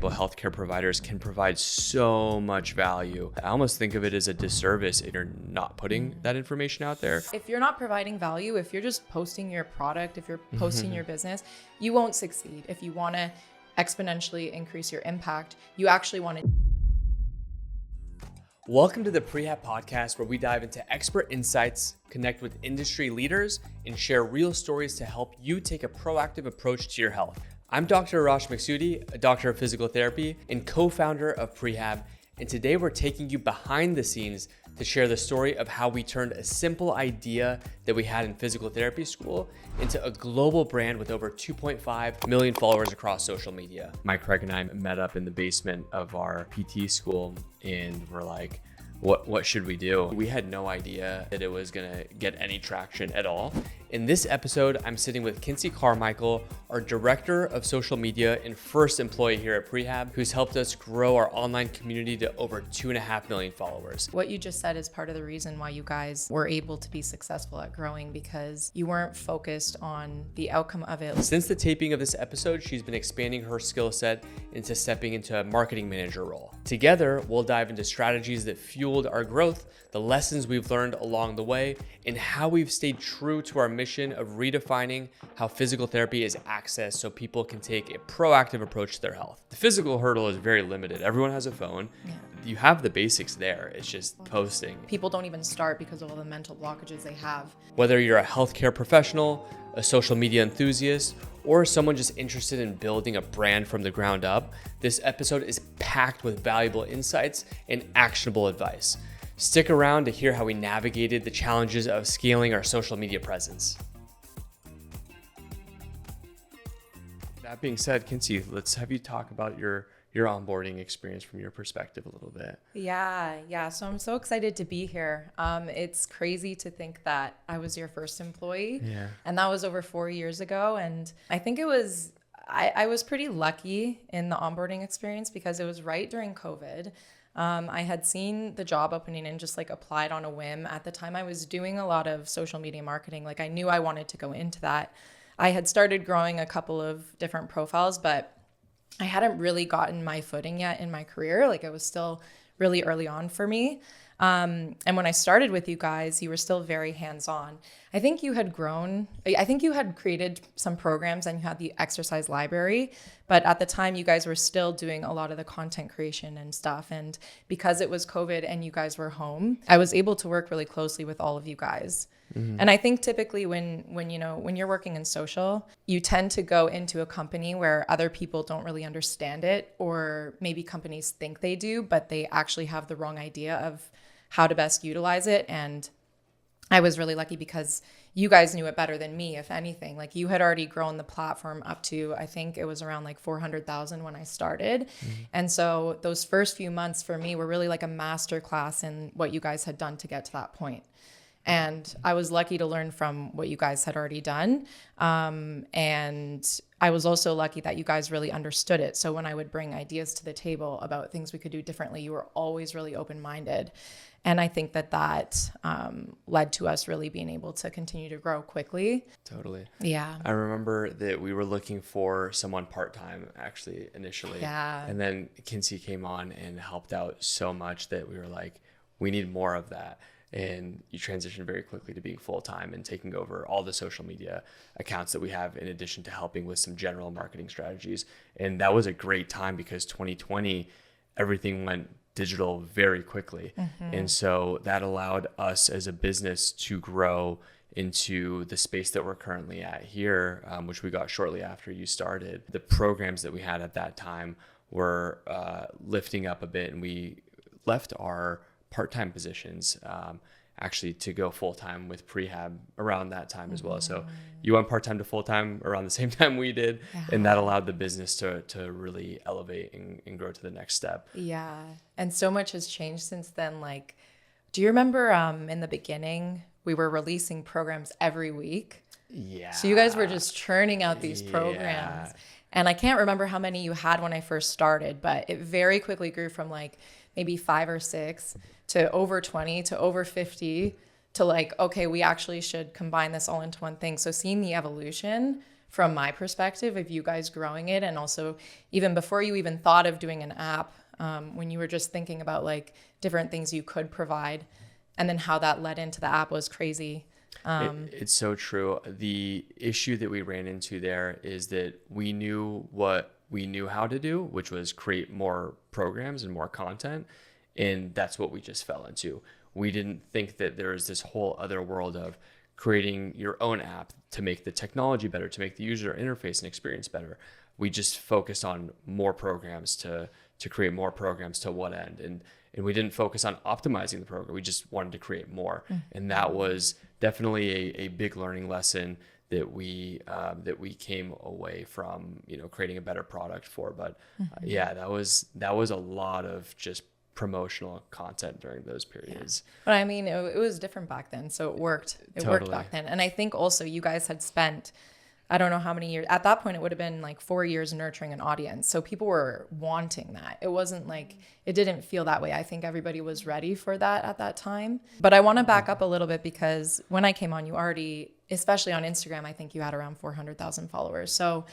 medical healthcare providers can provide so much value. I almost think of it as a disservice if you're not putting that information out there. If you're not providing value, if you're just posting your product, if you're posting your business, you won't succeed. If you want to exponentially increase your impact, you actually want to. Welcome to the Prehab podcast, where we dive into expert insights, connect with industry leaders, and share real stories to help you take a proactive approach to your health. I'm Dr. Arash Maksudi, a doctor of physical therapy and co-founder of Prehab, and today we're taking you behind the scenes to share the story of how we turned a simple idea that we had in physical therapy school into a global brand with over 2.5 million followers across social media. Mike Craig and I met up in the basement of our PT school and we're like, what should we do? We had no idea that it was gonna get any traction at all. In this episode, I'm sitting with Kinsey Carmichael, our director of social media and first employee here at Prehab, who's helped us grow our online community to over 2.5 million followers. What you just said is part of the reason why you guys were able to be successful at growing, because you weren't focused on the outcome of it. Since the taping of this episode, she's been expanding her skill set into stepping into a marketing manager role. Together, we'll dive into strategies that fueled our growth, the lessons we've learned along the way, and how we've stayed true to our mission of redefining how physical therapy is accessed so people can take a proactive approach to their health. The physical hurdle is very limited. Everyone has a phone. Yeah. You have the basics there. It's just posting. People don't even start because of all the mental blockages they have. Whether you're a healthcare professional, a social media enthusiast, or someone just interested in building a brand from the ground up, this episode is packed with valuable insights and actionable advice. Stick around to hear how we navigated the challenges of scaling our social media presence. That being said, Kinsey, let's have you talk about your onboarding experience from your perspective a little bit. Yeah. So I'm so excited to be here. It's crazy to think that I was your first employee. Yeah. And that was over 4 years ago. And I think I was pretty lucky in the onboarding experience because it was right during COVID. I had seen the job opening and just applied on a whim. At the time, I was doing a lot of social media marketing. I knew I wanted to go into that. I had started growing a couple of different profiles, but I hadn't really gotten my footing yet in my career. It was still really early on for me. And when I started with you guys, you were still very hands-on. I think you had grown. I think you had created some programs and you had the exercise library, but at the time you guys were still doing a lot of the content creation and stuff. And because it was COVID and you guys were home, I was able to work really closely with all of you guys. Mm-hmm. And I think typically when you're working in social, you tend to go into a company where other people don't really understand it, or maybe companies think they do, but they actually have the wrong idea of how to best utilize it. And I was really lucky because you guys knew it better than me, if anything. You had already grown the platform up to, I think it was around 400,000 when I started. Mm-hmm. And so those first few months for me were really a master class in what you guys had done to get to that point. And I was lucky to learn from what you guys had already done. And I was also lucky that you guys really understood it. So when I would bring ideas to the table about things we could do differently, you were always really open-minded. And I think that led to us really being able to continue to grow quickly. Totally. Yeah. I remember that we were looking for someone part-time actually initially. Yeah. And then Kinsey came on and helped out so much that we were like, we need more of that. And you transitioned very quickly to being full-time and taking over all the social media accounts that we have, in addition to helping with some general marketing strategies. And that was a great time because 2020, everything went digital very quickly. Mm-hmm. And so that allowed us as a business to grow into the space that we're currently at here, which we got shortly after you started. The programs that we had at that time were lifting up a bit, and we left our part-time positions actually to go full-time with Prehab around that time as well. So you went part-time to full-time around the same time we did. Yeah. And that allowed the business to really elevate and grow to the next step. Yeah. And so much has changed since then. Do you remember in the beginning, we were releasing programs every week? Yeah. So you guys were just churning out these programs. Yeah. And I can't remember how many you had when I first started, but it very quickly grew from maybe 5 or 6 to over 20 to over 50 to okay, we actually should combine this all into one thing. So seeing the evolution from my perspective of you guys growing it. And also even before you even thought of doing an app, when you were just thinking about like different things you could provide, and then how that led into the app was crazy. It's so true. The issue that we ran into there is that we knew what we knew how to do, which was create more programs and more content. And that's what we just fell into. We didn't think that there was this whole other world of creating your own app to make the technology better, to make the user interface and experience better. We just focused on more programs to create more programs to what end. And we didn't focus on optimizing the program. We just wanted to create more. And that was definitely a big learning lesson that we came away from, creating a better product for. But yeah, that was a lot of just promotional content during those periods. Yeah. But I mean, it was different back then. So it worked. It worked back then. And I think also you guys had spent, I don't know how many years, at that point it would have been like 4 years nurturing an audience. So people were wanting that. It wasn't like, it didn't feel that way. I think everybody was ready for that at that time. But I want to back up a little bit, because when I came on, you already, especially on Instagram, I think you had around 400,000 followers. So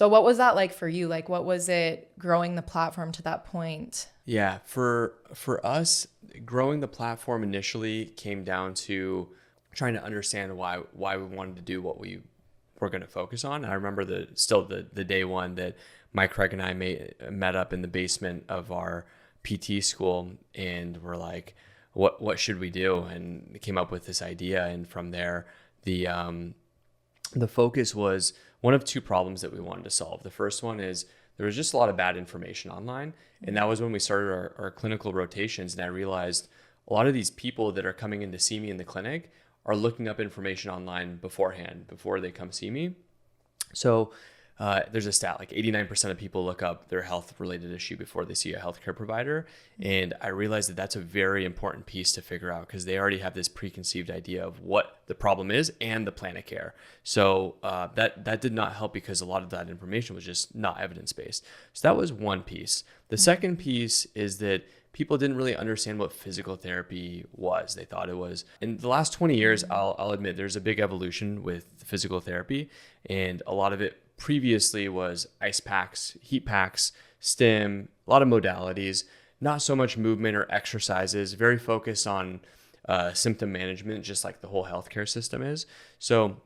what was that like for you? Like, what was it growing the platform to that point? Yeah, for us, growing the platform initially came down to trying to understand why we wanted to do what we were going to focus on. And I remember the day one that Mike, Craig, and I met up in the basement of our PT school, and we're like, what should we do? And came up with this idea. And from there, the focus was one of two problems that we wanted to solve. The first one is there was just a lot of bad information online. And that was when we started our clinical rotations. And I realized a lot of these people that are coming in to see me in the clinic are looking up information online beforehand, before they come see me. So there's a stat, like 89% of people look up their health related issue before they see a healthcare provider. And I realized that that's a very important piece to figure out, because they already have this preconceived idea of what the problem is and the plan of care. So that did not help, because a lot of that information was just not evidence-based. So that was one piece. The second piece is that people didn't really understand what physical therapy was. They thought it was, in the last 20 years, I'll admit there's a big evolution with physical therapy, and a lot of it previously was ice packs, heat packs, stim, a lot of modalities, not so much movement or exercises, very focused on symptom management, just like the whole healthcare system is. So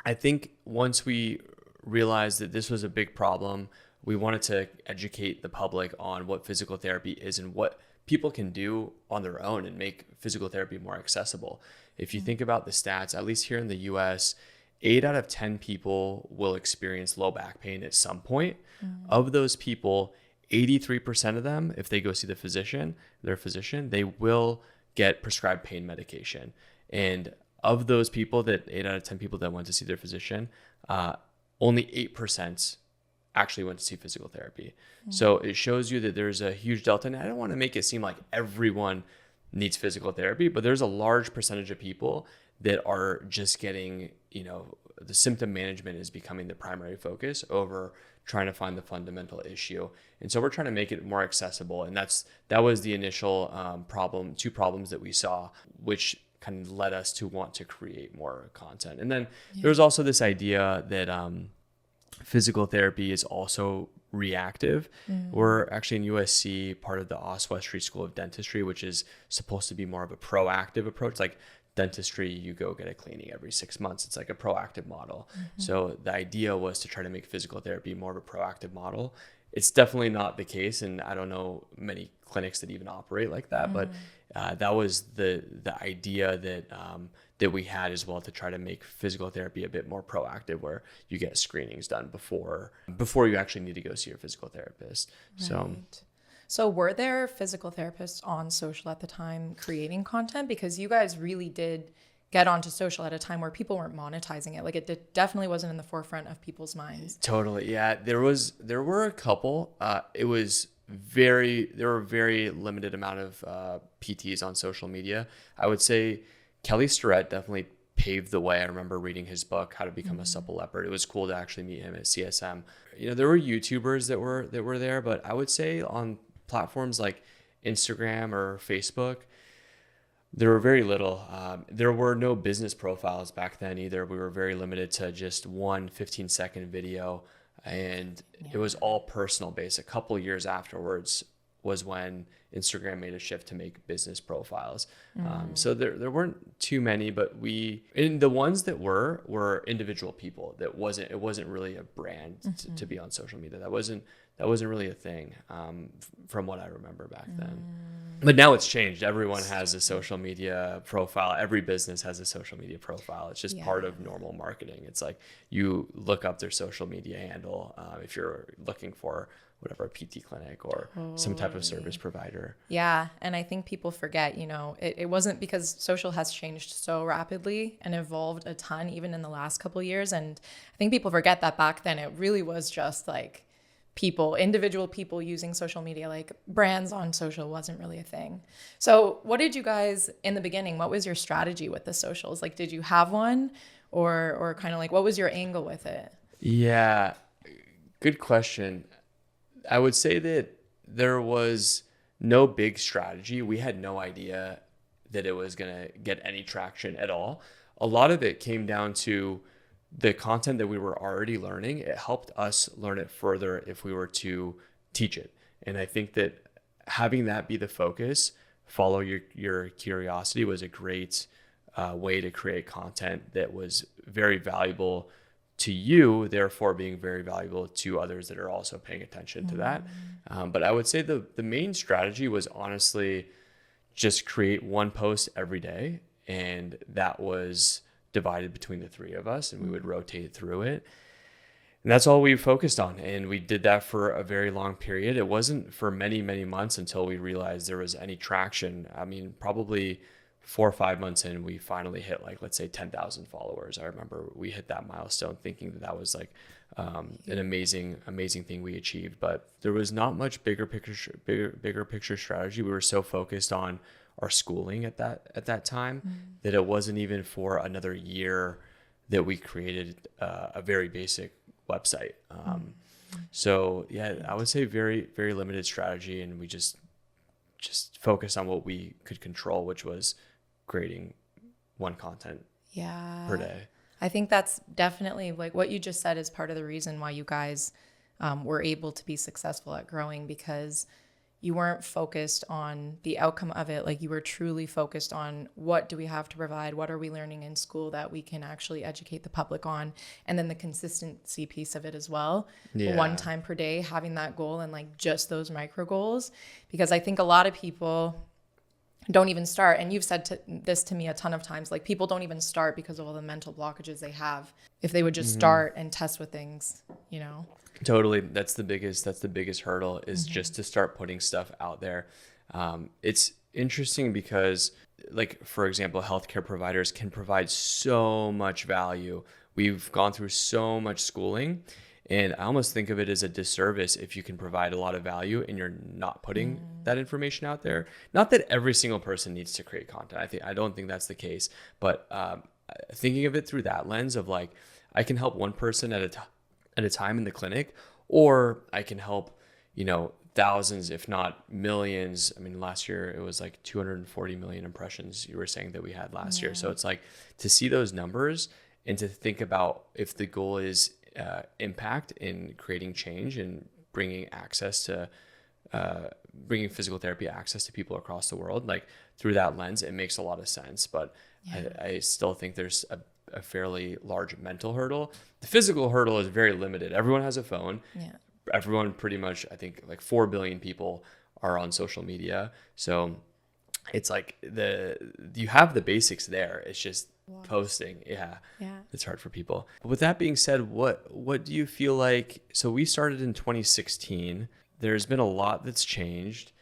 I think once we realized that this was a big problem, we wanted to educate the public on what physical therapy is and what people can do on their own and make physical therapy more accessible. If you think about the stats, at least here in the US, 8 out of 10 people will experience low back pain at some point. Of those people, 83% of them, if they go see their physician, they will get prescribed pain medication. And of those people, that 8 out of 10 people that went to see their physician, only 8% actually went to see physical therapy. So it shows you that there's a huge delta. And I don't want to make it seem like everyone needs physical therapy, but there's a large percentage of people that are just getting, the symptom management is becoming the primary focus over trying to find the fundamental issue. And so we're trying to make it more accessible. And that was the initial two problems that we saw, which kind of led us to want to create more content. And then there was also this idea that physical therapy is also reactive. We're actually in USC, part of the Oswestry School of Dentistry, which is supposed to be more of a proactive approach. Like dentistry, you go get a cleaning every 6 months. It's like a proactive model. So the idea was to try to make physical therapy more of a proactive model. It's definitely not the case, and I don't know many clinics that even operate like that. But that was the idea that we had as well, to try to make physical therapy a bit more proactive, where you get screenings done before you actually need to go see your physical therapist. Right. So were there physical therapists on social at the time creating content? Because you guys really did get onto social at a time where people weren't monetizing it. Like it definitely wasn't in the forefront of people's minds. Totally. Yeah. There were a couple. There were a very limited amount of PTs on social media. I would say Kelly Starrett definitely paved the way. I remember reading his book, How to Become a Supple Leopard. It was cool to actually meet him at CSM. There were YouTubers that were there, but I would say on platforms like Instagram or Facebook, There were very little. There were no business profiles back then either. We were very limited to just one 15-second video, and it was all personal based. A couple years afterwards was when Instagram made a shift to make business profiles. So there weren't too many, but and the ones that were individual people. It wasn't really a brand to be on social media. That wasn't really a thing, from what I remember back then. But now it's changed. Everyone has a social media profile. Every business has a social media profile. It's just part of normal marketing. It's like you look up their social media handle if you're looking for whatever, a PT clinic or some type of service provider. Yeah. And I think people forget, it wasn't because social has changed so rapidly and evolved a ton, even in the last couple of years. And I think people forget that back then it really was just like individual people using social media, like brands on social wasn't really a thing. So what did you guys in the beginning, what was your strategy with the socials? Like, did you have one or kind of like, what was your angle with it? Yeah, good question. I would say that there was no big strategy. We had no idea that it was going to get any traction at all. A lot of it came down to the content that we were already learning. It helped us learn it further if we were to teach it. And I think that having that be the focus, follow your curiosity, was a great way to create content that was very valuable to you, therefore being very valuable to others that are also paying attention to that. But I would say the main strategy was honestly just create one post every day. And that was divided between the three of us, and we would rotate through it. And that's all we focused on. And we did that for a very long period. It wasn't for many, many months until we realized there was any traction. I mean, probably 4 or 5 months in, we finally hit, like, let's say 10,000 followers. I remember we hit that milestone thinking that was like an amazing thing we achieved. But there was not much bigger picture strategy. We were so focused on our schooling at that time that it wasn't even for another year that we created a very basic website. So yeah, I would say very, very limited strategy, and we just focused on what we could control, which was creating one content per day. I think that's definitely, like, what you just said is part of the reason why you guys were able to be successful at growing, because you weren't focused on the outcome of it. Like, you were truly focused on what do we have to provide? What are we learning in school that we can actually educate the public on? And then the consistency piece of it as well. Yeah. 1 time per day, having that goal, and like just those micro goals. Because I think a lot of people don't even start. And you've said this to me a ton of times, like, people don't even start because of all the mental blockages they have. If they would just start and test with things, Totally. That's the biggest hurdle, is just to start putting stuff out there. It's interesting because, like, for example, healthcare providers can provide so much value. We've gone through so much schooling, and I almost think of it as a disservice if you can provide a lot of value and you're not putting that information out there. Not that every single person needs to create content. I don't think that's the case, but thinking of it through that lens of, like, I can help one person at a time in the clinic, or I can help, thousands, if not millions. I mean, last year it was like 240 million impressions you were saying that we had last year. So it's like, to see those numbers and to think about if the goal is impact in creating change and bringing physical therapy access to people across the world, like, through that lens, it makes a lot of sense. But I still think there's a fairly large mental hurdle. The physical hurdle is very limited. Everyone has a phone. Yeah. Everyone pretty much, I think, like 4 billion people are on social media. So it's like you have the basics there. It's just posting. Yeah. It's hard for people. But with that being said, what do you feel like? So we started in 2016. There's been a lot that's changed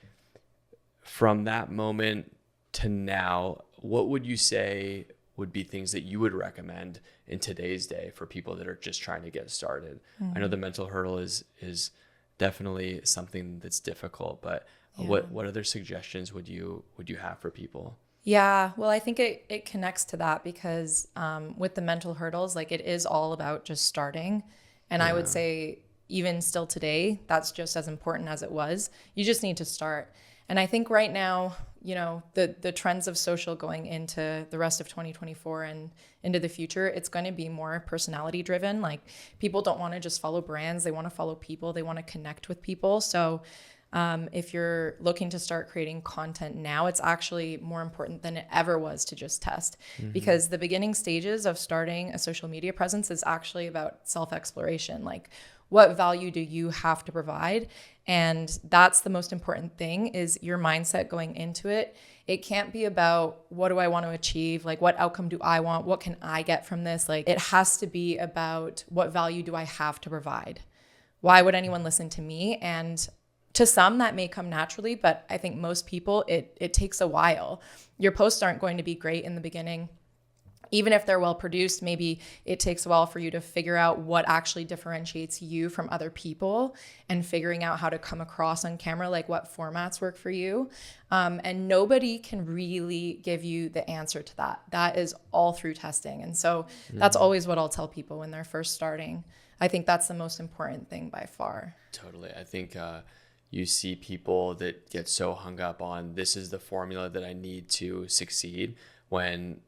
from that moment to now. What would you say would be things that you would recommend in today's day for people that are just trying to get started? I know the mental hurdle is definitely something that's difficult, but what other suggestions would you have for people? Yeah, well, I think it connects to that, because with the mental hurdles, like, it is all about just starting. And I would say even still today, that's just as important as it was. You just need to start. And I think right now, the trends of social going into the rest of 2024 and into the future, it's going to be more personality driven. Like, people don't want to just follow brands. They want to follow people. They want to connect with people. So if you're looking to start creating content now, it's actually more important than it ever was to just test, because the beginning stages of starting a social media presence is actually about self-exploration. Like, what value do you have to provide? And that's the most important thing, is your mindset going into it. It can't be about, what do I want to achieve? Like, what outcome do I want? What can I get from this? Like, it has to be about, what value do I have to provide? Why would anyone listen to me? And to some, that may come naturally, but I think most people, it takes a while. Your posts aren't going to be great in the beginning. Even if they're well produced, maybe it takes a while for you to figure out what actually differentiates you from other people, and figuring out how to come across on camera, like what formats work for you. And nobody can really give you the answer to that. That is all through testing. And so that's always what I'll tell people when they're first starting. I think that's the most important thing by far. Totally. I think you see people that get so hung up on, this is the formula that I need to succeed, when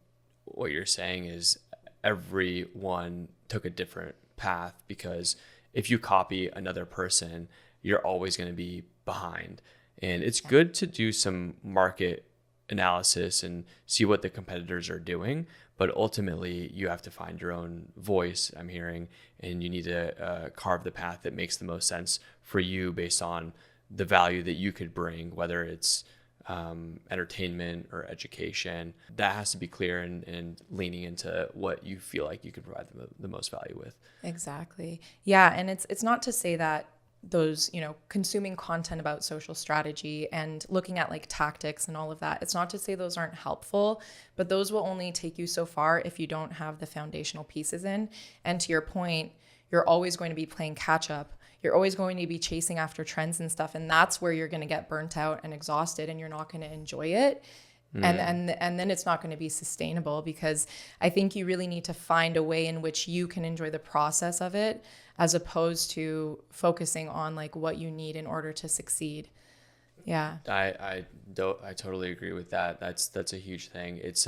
what you're saying is everyone took a different path. Because if you copy another person, you're always going to be behind. And it's good to do some market analysis and see what the competitors are doing, but ultimately you have to find your own voice, I'm hearing, and you need to carve the path that makes the most sense for you based on the value that you could bring, whether it's entertainment or education. That has to be clear, and leaning into what you feel like you can provide them the most value with. Exactly. Yeah. And it's not to say that those, consuming content about social strategy and looking at like tactics and all of that, it's not to say those aren't helpful, but those will only take you so far if you don't have the foundational pieces in. And to your point, you're always going to be playing catch up. You're always going to be chasing after trends and stuff. And that's where you're going to get burnt out and exhausted, and you're not going to enjoy it. And then it's not going to be sustainable, because I think you really need to find a way in which you can enjoy the process of it, as opposed to focusing on like what you need in order to succeed. Yeah. I totally agree with that. That's a huge thing. It's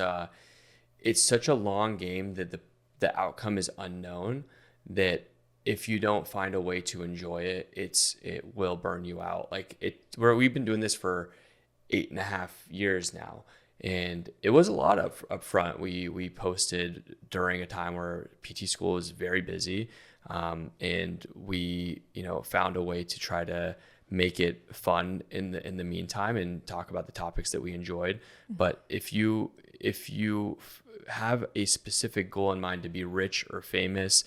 such a long game that the outcome is unknown, that if you don't find a way to enjoy it, it will burn you out. We've been doing this for 8.5 years now, and it was a lot up front. We posted during a time where PT school was very busy, and we found a way to try to make it fun in the meantime, and talk about the topics that we enjoyed. But if you have a specific goal in mind to be rich or famous,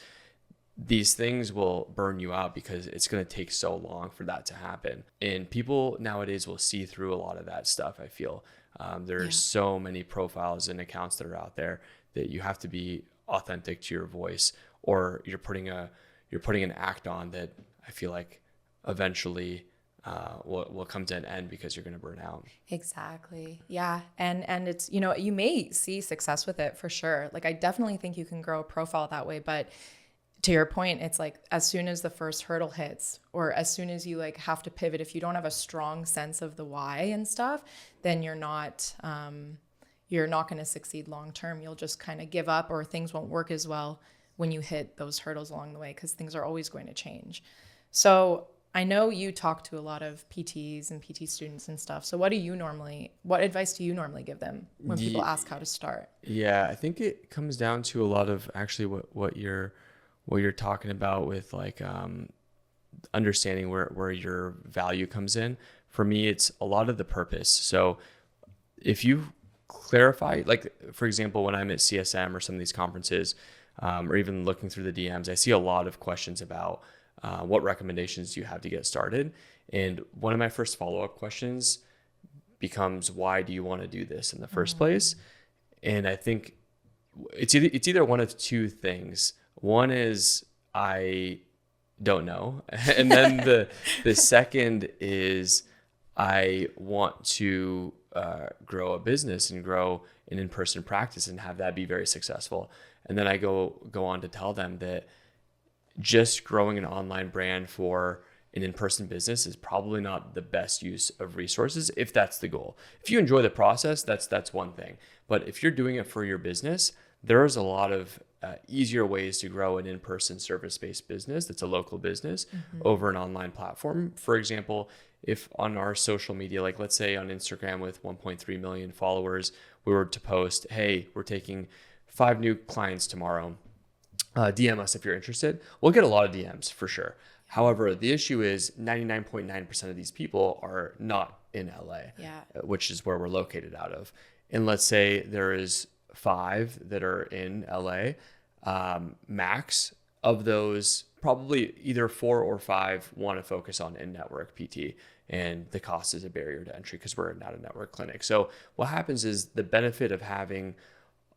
these things will burn you out, because it's going to take so long for that to happen. And people nowadays will see through a lot of that stuff. I feel there's so many profiles and accounts that are out there that you have to be authentic to your voice, or you're putting an act on that I feel like eventually will come to an end, because you're going to burn out. Exactly. Yeah. And it's, you may see success with it for sure. Like, I definitely think you can grow a profile that way, but to your point, it's like, as soon as the first hurdle hits, or as soon as you like have to pivot, if you don't have a strong sense of the why and stuff, then you're not going to succeed long term. You'll just kind of give up, or things won't work as well when you hit those hurdles along the way, because things are always going to change. So I know you talk to a lot of PTs and PT students and stuff. So what advice do you normally give them when people ask how to start? Yeah, I think it comes down to a lot of actually what you're talking about with like understanding where your value comes in. For me, it's a lot of the purpose. So if you clarify, like for example, when I'm at CSM or some of these conferences, or even looking through the DMs, I see a lot of questions about what recommendations do you have to get started. And one of my first follow-up questions becomes, why do you want to do this in the first place? And I think it's either one of two things. One is, I don't know. And then the second is, I want to grow a business and grow an in-person practice and have that be very successful. And then I go on to tell them that just growing an online brand for an in-person business is probably not the best use of resources if that's the goal. If you enjoy the process, that's one thing. But if you're doing it for your business, there's a lot of easier ways to grow an in-person service-based business that's a local business over an online platform. For example, if on our social media, like let's say on Instagram with 1.3 million followers, we were to post, hey, we're taking 5 new clients tomorrow. DM us if you're interested. We'll get a lot of DMs for sure. However, the issue is 99.9% of these people are not in LA, which is where we're located out of. And let's say there is 5 that are in LA, max of those, probably either 4 or 5 want to focus on in-network PT, and the cost is a barrier to entry because we're not a network clinic. So what happens is the benefit of having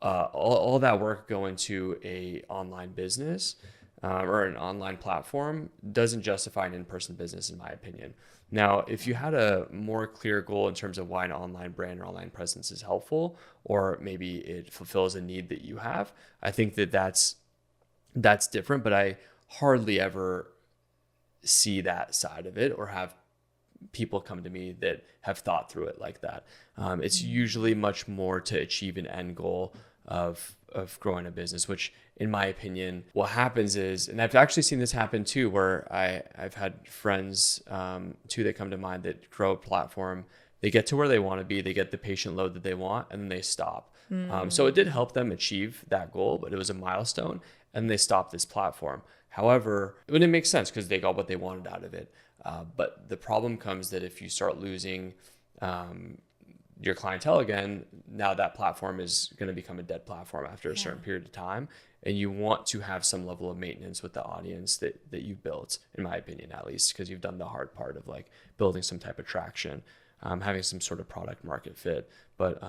all that work go into a online business or an online platform doesn't justify an in-person business, in my opinion. Now, if you had a more clear goal in terms of why an online brand or online presence is helpful, or maybe it fulfills a need that you have, I think that that's different, but I hardly ever see that side of it or have people come to me that have thought through it like that. It's usually much more to achieve an end goal of growing a business, which in my opinion, what happens is, and I've actually seen this happen too, where I've had friends too that come to mind that grow a platform. They get to where they want to be, they get the patient load that they want, and then they stop. So it did help them achieve that goal, but it was a milestone, and they stopped this platform. However, it wouldn't make sense because they got what they wanted out of it. But the problem comes that if you start losing your clientele again, now that platform is going to become a dead platform after a certain period of time. And you want to have some level of maintenance with the audience that you've built, in my opinion, at least, because you've done the hard part of like building some type of traction, having some sort of product market fit. But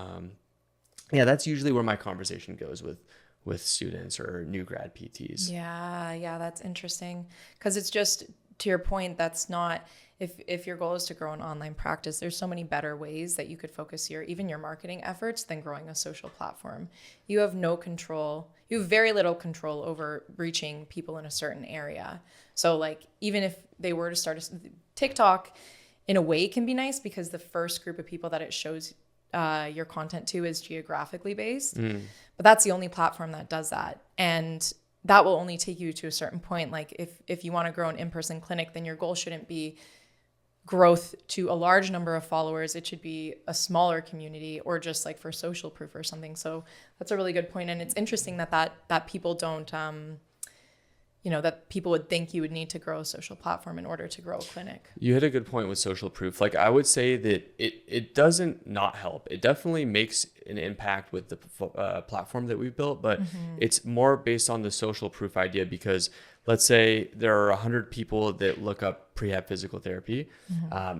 yeah, that's usually where my conversation goes with students or new grad PTs. Yeah, that's interesting. Because it's just, to your point, that's not, if your goal is to grow an online practice, there's so many better ways that you could focus even your marketing efforts than growing a social platform. You have no control. You have very little control over reaching people in a certain area. So like, even if they were to start TikTok, in a way can be nice because the first group of people that it shows your content to is geographically based. But that's the only platform that does that. And that will only take you to a certain point. Like if you want to grow an in-person clinic, then your goal shouldn't be growth to a large number of followers. It should be a smaller community, or just like for social proof or something. So that's a really good point. And it's interesting that people don't, that people would think you would need to grow a social platform in order to grow a clinic. You hit a good point with social proof. Like I would say that it doesn't not help. It definitely makes an impact with the platform that we've built, but it's more based on the social proof idea, because let's say there are 100 people that look up Prehab physical therapy.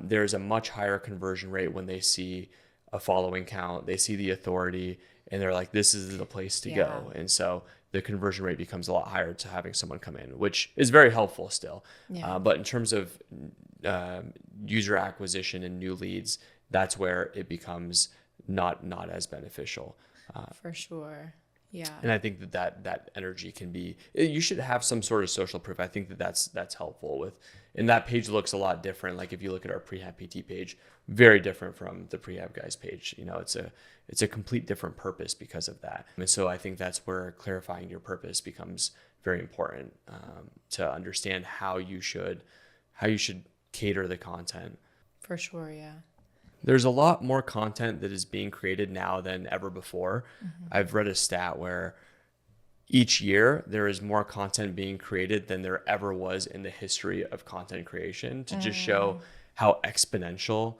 There's a much higher conversion rate when they see a following count, they see the authority, and they're like, this is the place to go. And so the conversion rate becomes a lot higher to having someone come in, which is very helpful still. But in terms of user acquisition and new leads, that's where it becomes not as beneficial. For sure. Yeah. And I think that energy can be, you should have some sort of social proof. I think that's helpful with, and that page looks a lot different. Like if you look at our Prehab PT page, very different from the Prehab guys page. It's a complete different purpose because of that. And so I think that's where clarifying your purpose becomes very important, to understand how you should cater the content. For sure. Yeah. There's a lot more content that is being created now than ever before. I've read a stat where each year there is more content being created than there ever was in the history of content creation, to just show how exponential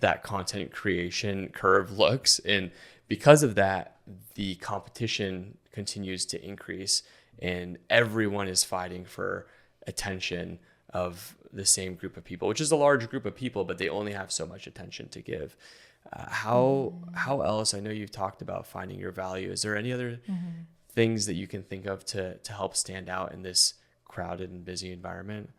that content creation curve looks. And because of that, the competition continues to increase, and everyone is fighting for attention of the same group of people, which is a large group of people, but they only have so much attention to give. How else? I know you've talked about finding your value. Is there any other things that you can think of to help stand out in this crowded and busy environment?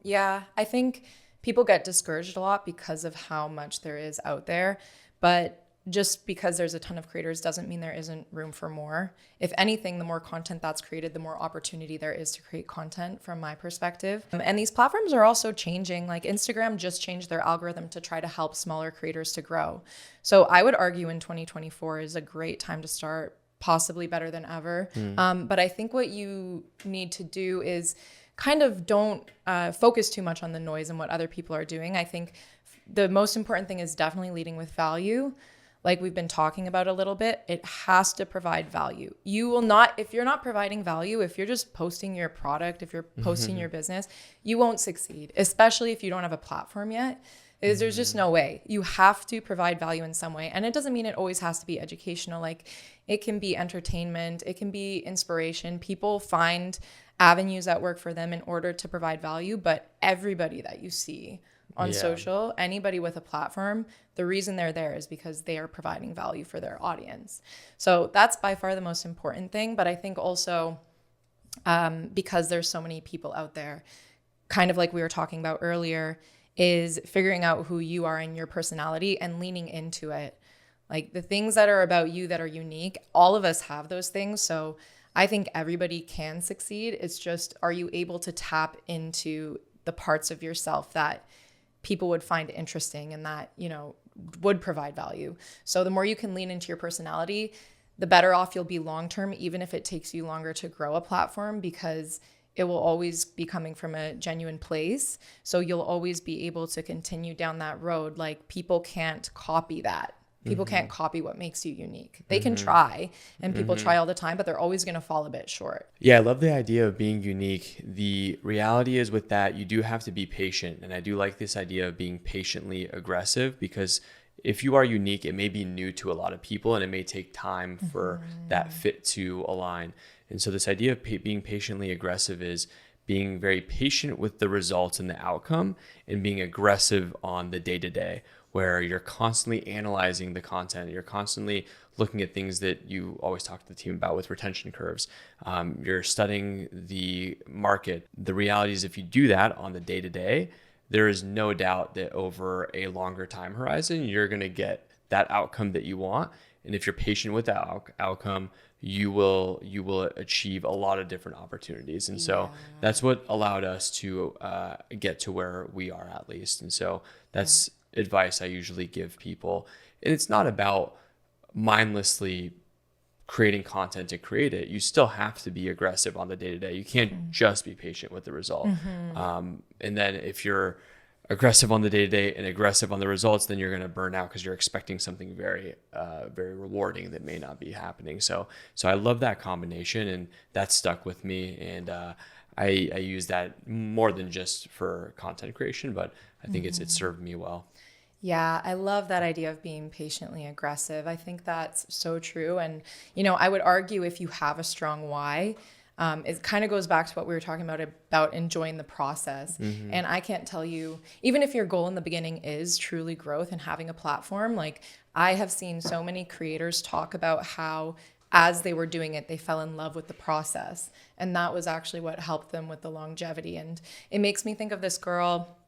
Yeah, I think people get discouraged a lot because of how much there is out there. But just because there's a ton of creators doesn't mean there isn't room for more. If anything, the more content that's created, the more opportunity there is to create content from my perspective. And these platforms are also changing. Like Instagram just changed their algorithm to try to help smaller creators to grow. So I would argue in 2024 is a great time to start, possibly better than ever. But I think what you need to do is kind of don't focus too much on the noise and what other people are doing. I think the most important thing is definitely leading with value. Like we've been talking about a little bit, it has to provide value. You will not, if you're not providing value, if you're just posting your product, if you're posting your business, you won't succeed, especially if you don't have a platform yet. There's just no way. You have to provide value in some way. And it doesn't mean it always has to be educational. Like it can be entertainment, it can be inspiration. People find avenues that work for them in order to provide value, but everybody that you see on social, anybody with a platform, the reason they're there is because they are providing value for their audience. So that's by far the most important thing. But I think also because there's so many people out there, kind of like we were talking about earlier, is figuring out who you are and your personality and leaning into it. Like the things that are about you that are unique, all of us have those things. So I think everybody can succeed. It's just, are you able to tap into the parts of yourself that people would find interesting and that, you know, would provide value. So the more you can lean into your personality, the better off you'll be long-term, even if it takes you longer to grow a platform, because it will always be coming from a genuine place. So you'll always be able to continue down that road. Like people can't copy that. People can't copy what makes you unique. They can try, and people try all the time, but they're always going to fall a bit short. Yeah, I love the idea of being unique. The reality is with that, you do have to be patient. And I do like this idea of being patiently aggressive, because if you are unique, it may be new to a lot of people and it may take time for that fit to align. And so this idea of being patiently aggressive is being very patient with the results and the outcome, and being aggressive on the day-to-day, where you're constantly analyzing the content. You're constantly looking at things that you always talk to the team about with retention curves. You're studying the market. The reality is if you do that on the day-to-day, there is no doubt that over a longer time horizon, you're going to get that outcome that you want. And if you're patient with that outcome, you will achieve a lot of different opportunities. And so that's what allowed us to get to where we are, at least. And so that's advice I usually give people. And it's not about mindlessly creating content to create it. You still have to be aggressive on the day-to-day. You can't just be patient with the result. And then if you're aggressive on the day-to-day and aggressive on the results, then you're going to burn out because you're expecting something very rewarding that may not be happening. So I love that combination, and that stuck with me. And I use that more than just for content creation, but I think it's served me well. Yeah, I love that idea of being patiently aggressive. I think that's so true. And, you know, I would argue if you have a strong why, it kind of goes back to what we were talking about enjoying the process. And I can't tell you, even if your goal in the beginning is truly growth and having a platform, like I have seen so many creators talk about how as they were doing it, they fell in love with the process. And that was actually what helped them with the longevity. And it makes me think of this girl.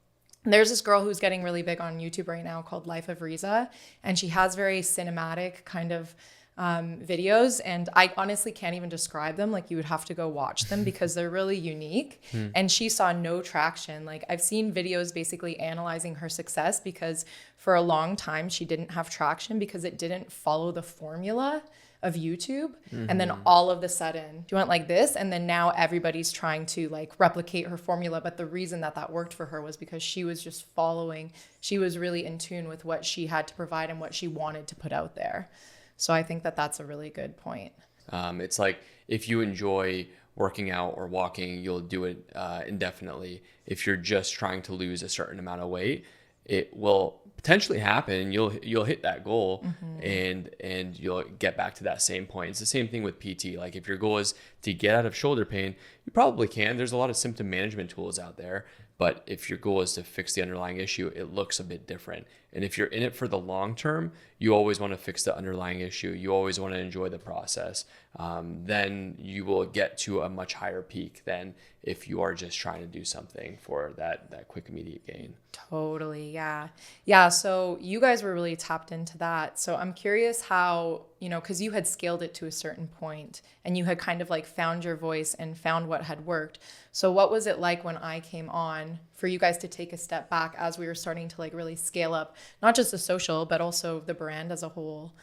There's this girl who's getting really big on YouTube right now called Life of Riza, and she has very cinematic kind of videos, and I honestly can't even describe them. Like you would have to go watch them because they're really unique. And she saw no traction. Like I've seen videos basically analyzing her success because for a long time she didn't have traction because it didn't follow the formula of YouTube. And then all of a sudden she went like this, and then now everybody's trying to like replicate her formula. But the reason that worked for her was because she was just following, she was really in tune with what she had to provide and what she wanted to put out there. So I think that that's a really good point. It's like if you enjoy working out or walking, you'll do it indefinitely. If you're just trying to lose a certain amount of weight, it will potentially happen. You'll hit that goal and you'll get back to that same point. It's the same thing with PT. Like if your goal is to get out of shoulder pain, you probably can. There's a lot of symptom management tools out there. But if your goal is to fix the underlying issue, it looks a bit different. And if you're in it for the long term, you always want to fix the underlying issue. You always want to enjoy the process. Then you will get to a much higher peak than if you are just trying to do something for that quick immediate gain. Totally. Yeah. Yeah. So you guys were really tapped into that. So I'm curious how, because you had scaled it to a certain point and you had kind of like found your voice and found what had worked. So what was it like when I came on for you guys to take a step back as we were starting to like really scale up, not just the social, but also the brand as a whole?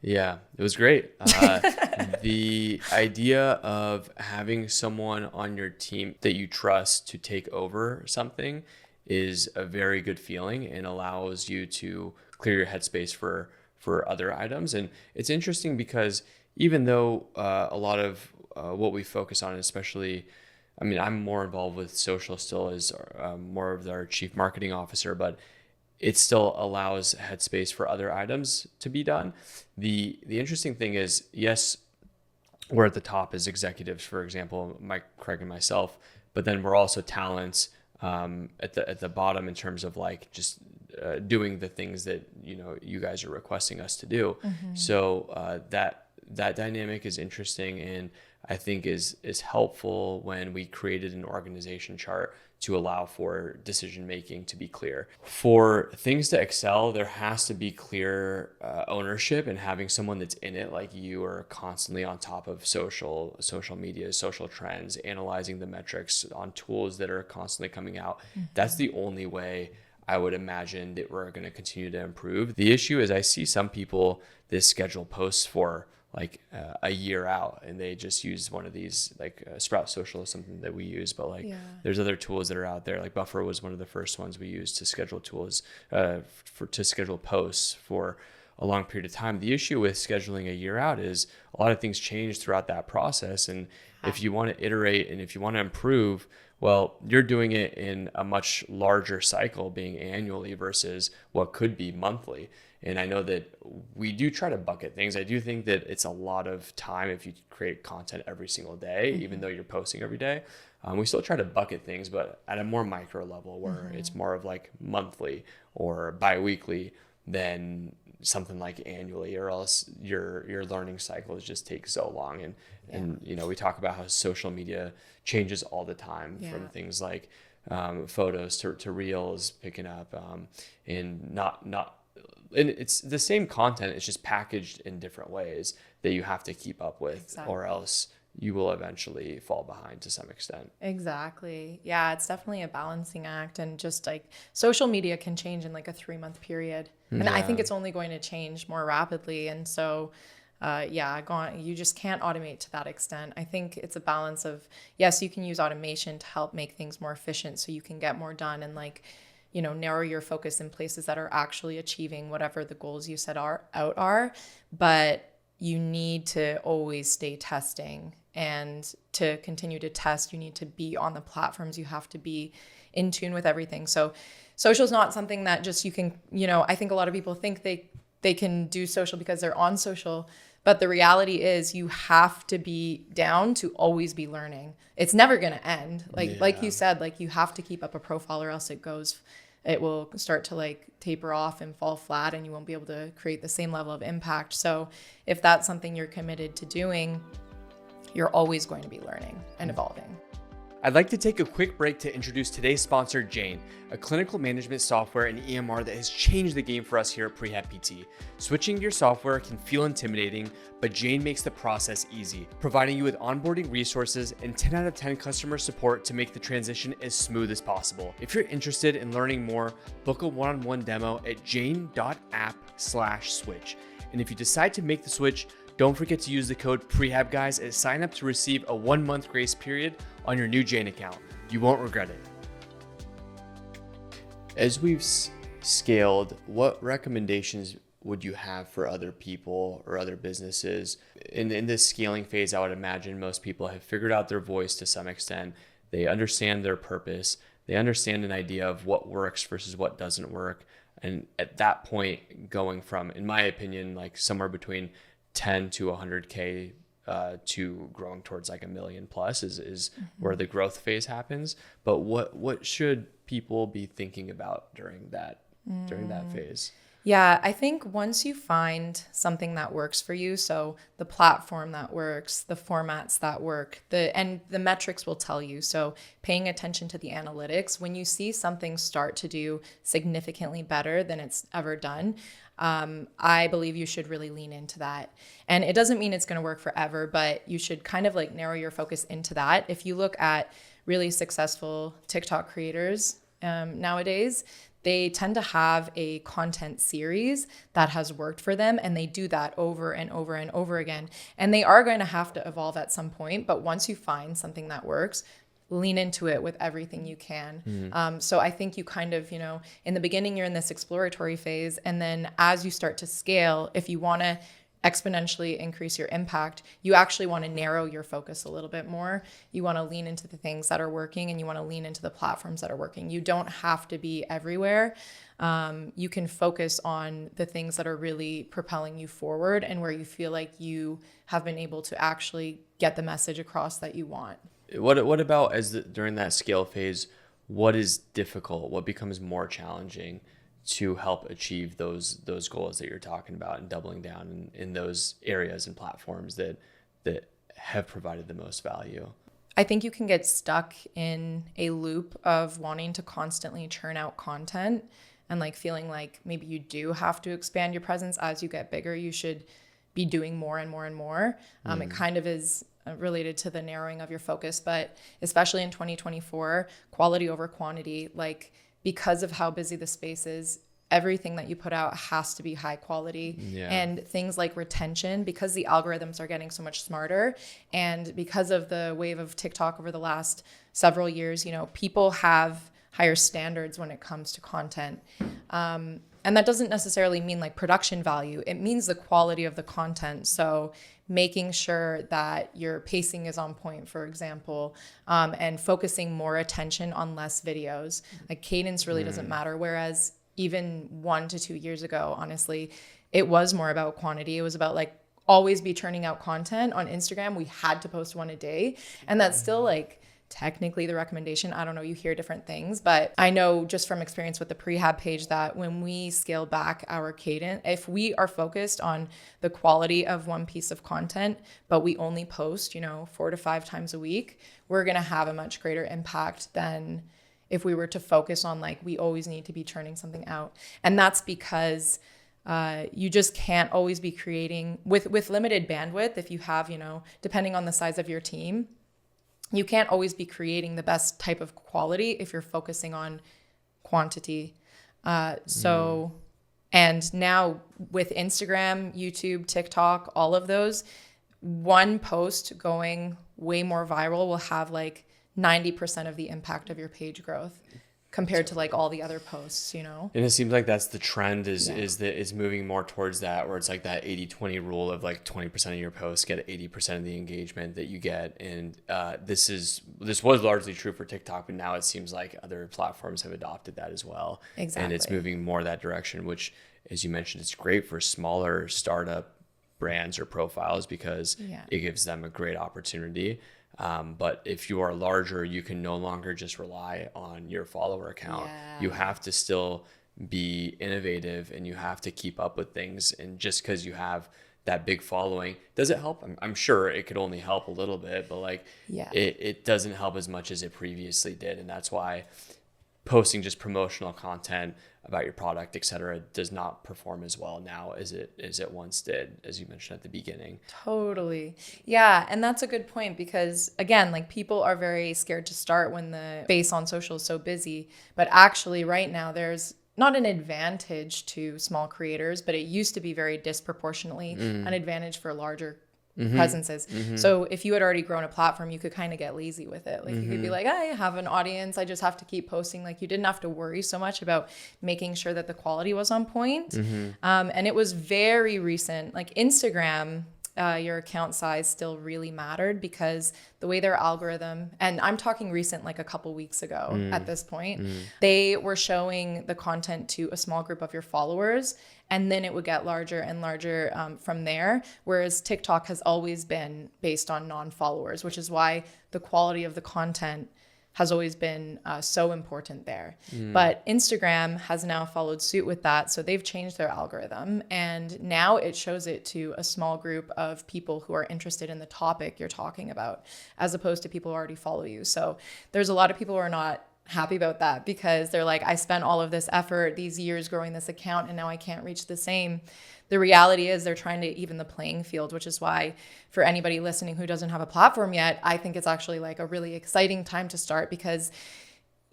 Yeah, it was great. The idea of having someone on your team that you trust to take over something is a very good feeling and allows you to clear your headspace for other items. And it's interesting because even though a lot of what we focus on, especially, I mean, I'm more involved with social still as more of our chief marketing officer, but it still allows headspace for other items to be done. The interesting thing is, yes, we're at the top as executives, for example, Mike, Craig, and myself, but then we're also talents at the bottom in terms of like just doing the things that you guys are requesting us to do. So that dynamic is interesting, and I think is helpful when we created an organization chart to allow for decision making to be clear. For things to excel, there has to be clear ownership, and having someone that's in it, like you, are constantly on top of social media, social trends, analyzing the metrics on tools that are constantly coming out. That's the only way I would imagine that we're going to continue to improve. The issue is I see some people that schedule posts for like a year out, and they just use one of these, like Sprout Social is something that we use, but like there's other tools that are out there. Like Buffer was one of the first ones we used to schedule tools to schedule posts for a long period of time. The issue with scheduling a year out is a lot of things change throughout that process, and if you want to iterate and if you want to improve, well, you're doing it in a much larger cycle, being annually versus what could be monthly. And I know that we do try to bucket things. I do think that it's a lot of time if you create content every single day, even though you're posting every day. We still try to bucket things, but at a more micro level where it's more of like monthly or bi-weekly than something like annually, or else your learning cycles just take so long. And we talk about how social media changes all the time, from things like photos to reels picking up, and and it's the same content, it's just packaged in different ways that you have to keep up with, or else you will eventually fall behind to some extent. Exactly. Yeah, it's definitely a balancing act, and just like social media can change in like a 3-month period. And I think it's only going to change more rapidly. And so you just can't automate to that extent. I think it's a balance of, yes, you can use automation to help make things more efficient so you can get more done and like, narrow your focus in places that are actually achieving whatever the goals you set are. But you need to always stay testing, and to continue to test, you need to be on the platforms. You have to be in tune with everything. So social is not something that just you can, I think a lot of people think they can do social because they're on social. But the reality is you have to be down to always be learning. It's never going to end. Like you said, like you have to keep up a profile, or else it will start to like taper off and fall flat, and you won't be able to create the same level of impact. So if that's something you're committed to doing, you're always going to be learning and evolving. I'd like to take a quick break to introduce today's sponsor, Jane, a clinical management software and EMR that has changed the game for us here at Prehab PT. Switching to your software can feel intimidating, but Jane makes the process easy, providing you with onboarding resources and 10 out of 10 customer support to make the transition as smooth as possible. If you're interested in learning more, book a one-on-one demo at jane.app/switch. And if you decide to make the switch, don't forget to use the code Prehab guys at sign up to receive a 1-month grace period on your new Jane account. You won't regret it. As we've scaled, what recommendations would you have for other people or other businesses? In this scaling phase, I would imagine most people have figured out their voice to some extent. They understand their purpose. They understand an idea of what works versus what doesn't work. And at that point, going from, in my opinion, like somewhere between 10 to 100K to growing towards like 1 million plus is where the growth phase happens. But what should people be thinking about during that phase? Yeah, I think once you find something that works for you, so the platform that works, the formats that work, the metrics will tell you. So paying attention to the analytics, when you see something start to do significantly better than it's ever done, I believe you should really lean into that. And it doesn't mean it's going to work forever, but you should kind of like narrow your focus into that. If you look at really successful TikTok creators nowadays, they tend to have a content series that has worked for them, and they do that over and over and over again. And they are going to have to evolve at some point, but once you find something that works, lean into it with everything you can. So I think you kind of, in the beginning, you're in this exploratory phase. And then as you start to scale, if you want to exponentially increase your impact, you actually want to narrow your focus a little bit more. You want to lean into the things that are working, and you want to lean into the platforms that are working. You don't have to be everywhere. You can focus on the things that are really propelling you forward and where you feel like you have been able to actually get the message across that you want. What about during that scale phase, what is difficult? What becomes more challenging to help achieve those goals that you're talking about, and doubling down in those areas and platforms that have provided the most value? I think you can get stuck in a loop of wanting to constantly churn out content and like feeling like maybe you do have to expand your presence as you get bigger. You should be doing more and more and more. It kind of is related to the narrowing of your focus, but especially in 2024, quality over quantity, like because of how busy the space is, everything that you put out has to be high quality. And things like retention, because the algorithms are getting so much smarter, and because of the wave of TikTok over the last several years, people have higher standards when it comes to content. And that doesn't necessarily mean like production value. It means the quality of the content. So making sure that your pacing is on point, for example, and focusing more attention on less videos. Like cadence really doesn't matter. Whereas even 1 to 2 years ago, honestly, it was more about quantity. It was about like always be churning out content on Instagram. We had to post one a day. And that's still like technically the recommendation. I don't know, you hear different things, but I know just from experience with the Prehab page that when we scale back our cadence, if we are focused on the quality of one piece of content, but we only post, 4 to 5 times a week, we're going to have a much greater impact than if we were to focus on like, we always need to be churning something out. And that's because you just can't always be creating with limited bandwidth. If you have, depending on the size of your team, you can't always be creating the best type of quality if you're focusing on quantity. And now with Instagram, YouTube, TikTok, all of those, one post going way more viral will have like 90% of the impact of your page growth compared to like all the other posts, And it seems like that's the trend is that it's moving more towards that, where it's like that 80-20 rule of like 20% of your posts get 80% of the engagement that you get. And this was largely true for TikTok, but now it seems like other platforms have adopted that as well. Exactly. And it's moving more that direction, which, as you mentioned, it's great for smaller startup brands or profiles because it gives them a great opportunity. But if you are larger, you can no longer just rely on your follower account. You have to still be innovative, and you have to keep up with things. And just because you have that big following, does it help? I'm sure it could only help a little bit, but like it doesn't help as much as it previously did. And that's why posting just promotional content about your product, et cetera, does not perform as well now as it once did, as you mentioned at the beginning. Totally. Yeah. And that's a good point because, again, like people are very scared to start when the space on social is so busy. But actually right now there's not an advantage to small creators, but it used to be very disproportionately an advantage for larger presences. So if you had already grown a platform, you could kind of get lazy with it. Like you could be like, I have an audience, I just have to keep posting. Like you didn't have to worry so much about making sure that the quality was on point. And it was very recent, like Instagram, your account size still really mattered because the way their algorithm, and I'm talking recent, like a couple weeks ago at this point, they were showing the content to a small group of your followers, and then it would get larger and larger from there. Whereas TikTok has always been based on non-followers, which is why the quality of the content has always been so important there. But Instagram has now followed suit with that. So they've changed their algorithm, and now it shows it to a small group of people who are interested in the topic you're talking about, as opposed to people who already follow you. So there's a lot of people who are not happy about that, because they're like, I spent all of this effort, these years growing this account, and now I can't reach the same. The reality is they're trying to even the playing field, which is why for anybody listening who doesn't have a platform yet, I think it's actually like a really exciting time to start, because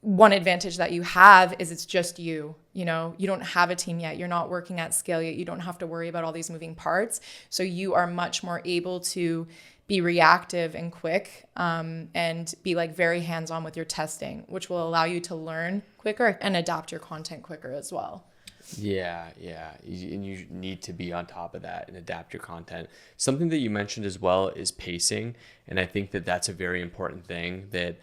one advantage that you have is it's just you. You know, you don't have a team yet. You're not working at scale yet. You don't have to worry about all these moving parts. So you are much more able to be reactive and quick, and be like very hands-on with your testing, which will allow you to learn quicker and adapt your content quicker as well. Yeah. And you need to be on top of that and adapt your content. Something that you mentioned as well is pacing. And I think that that's a very important thing that